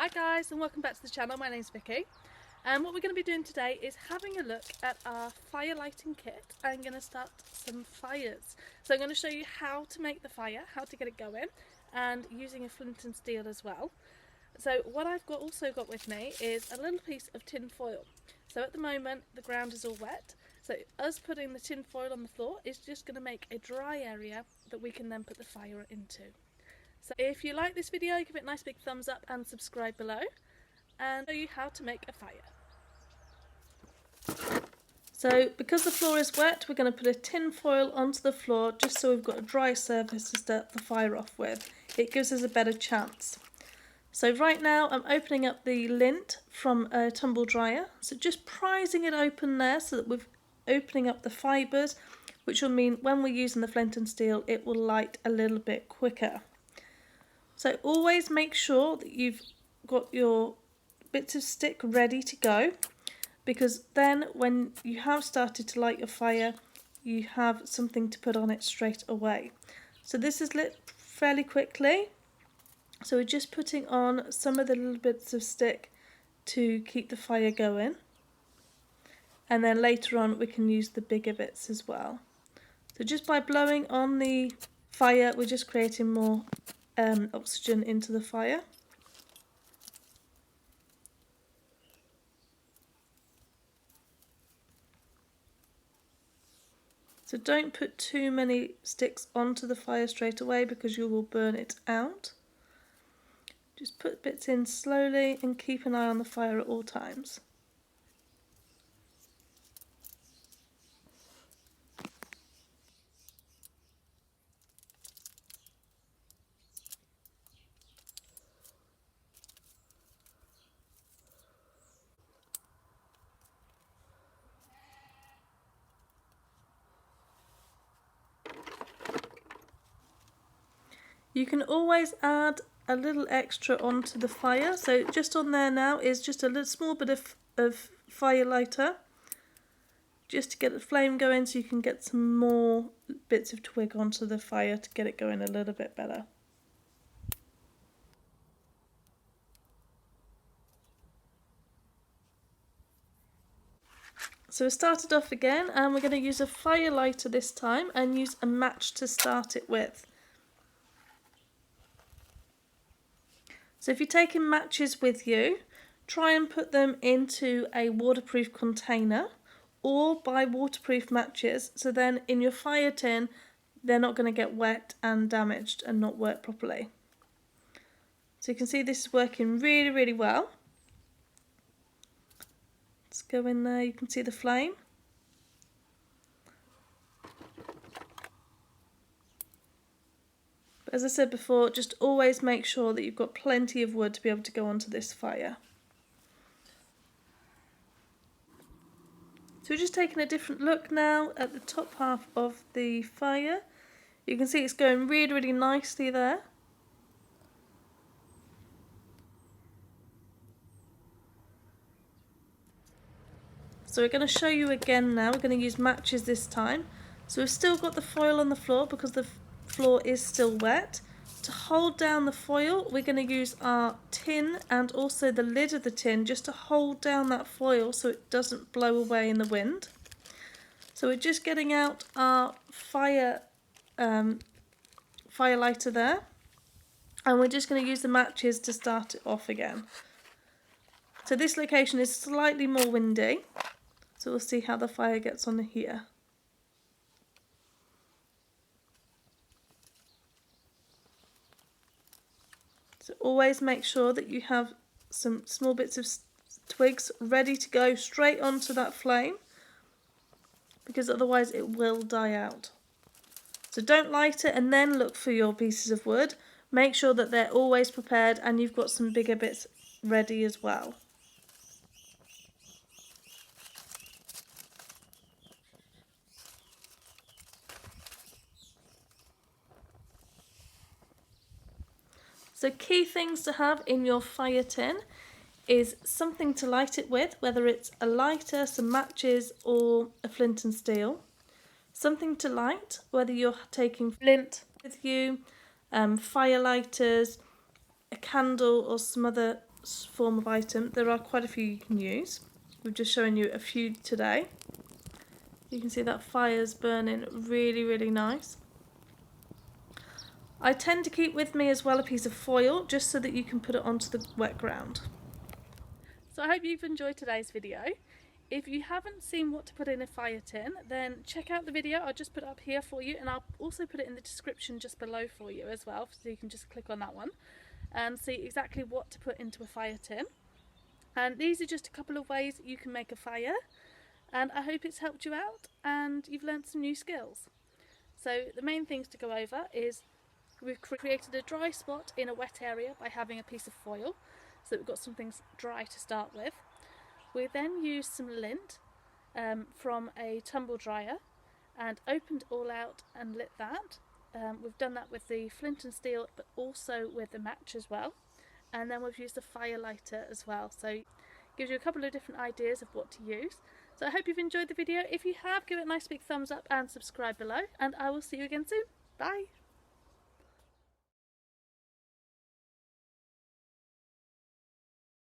Hi guys, and welcome back to the channel. My name's Vicky, and what we're going to be doing today is having a look at our fire lighting kit. I'm going to start some fires. So I'm going to show you how to make the fire, how to get it going, and using a flint and steel as well. So what I've also got with me is a little piece of tin foil. So at the moment the ground is all wet, so us putting the tin foil on the floor is just going to make a dry area that we can then put the fire into. So if you like this video, give it a nice big thumbs up and subscribe below, and show you how to make a fire. So because the floor is wet, we're going to put a tin foil onto the floor just so we've got a dry surface to start the fire off with. It gives us a better chance. So right now I'm opening up the lint from a tumble dryer, so just prising it open there so that we're opening up the fibres, which will mean when we're using the flint and steel it will light a little bit quicker. So always make sure that you've got your bits of stick ready to go, because then when you have started to light your fire you have something to put on it straight away. So this is lit fairly quickly, so we're just putting on some of the little bits of stick to keep the fire going, and then later on we can use the bigger bits as well. So just by blowing on the fire we're just creating more oxygen into the fire. So don't put too many sticks onto the fire straight away because you will burn it out. Just put bits in slowly and keep an eye on the fire at all times. You can always add a little extra onto the fire, so just on there now is just a little small bit of fire lighter, just to get the flame going so you can get some more bits of twig onto the fire to get it going a little bit better. So we started off again, and we're going to use a fire lighter this time and use a match to start it with. So if you're taking matches with you, try and put them into a waterproof container or buy waterproof matches, so then in your fire tin they're not going to get wet and damaged and not work properly. So you can see this is working really well. Let's go in there, you can see the flame. But as I said before, just always make sure that you've got plenty of wood to be able to go onto this fire. So we're just taking a different look now at the top half of the fire. You can see it's going really nicely there. So we're going to show you again now. We're going to use matches this time. So we've still got the foil on the floor because the floor is still wet. To hold down the foil, we're going to use our tin and also the lid of the tin just to hold down that foil so it doesn't blow away in the wind. So we're just getting out our fire lighter there, and we're just going to use the matches to start it off again. So this location is slightly more windy, so we'll see how the fire gets on here. So always make sure that you have some small bits of twigs ready to go straight onto that flame, because otherwise it will die out. So don't light it and then look for your pieces of wood. Make sure that they're always prepared and you've got some bigger bits ready as well. So key things to have in your fire tin is something to light it with, whether it's a lighter, some matches or a flint and steel. Something to light, whether you're taking flint with you, fire lighters, a candle or some other form of item. There are quite a few you can use. We've just shown you a few today. You can see that fire's burning really nice. I tend to keep with me as well a piece of foil just so that you can put it onto the wet ground. So I hope you've enjoyed today's video. If you haven't seen what to put in a fire tin, then check out the video. I'll just put it up here for you, and I'll also put it in the description just below for you as well, so you can just click on that one and see exactly what to put into a fire tin. And these are just a couple of ways you can make a fire, and I hope it's helped you out and you've learned some new skills. So the main things to go over is we've created a dry spot in a wet area by having a piece of foil, so that we've got something dry to start with. We then used some lint from a tumble dryer and opened it all out and lit that. We've done that with the flint and steel, but also with the match as well. And then we've used a fire lighter as well, so it gives you a couple of different ideas of what to use. So I hope you've enjoyed the video. If you have, give it a nice big thumbs up and subscribe below, and I will see you again soon. Bye!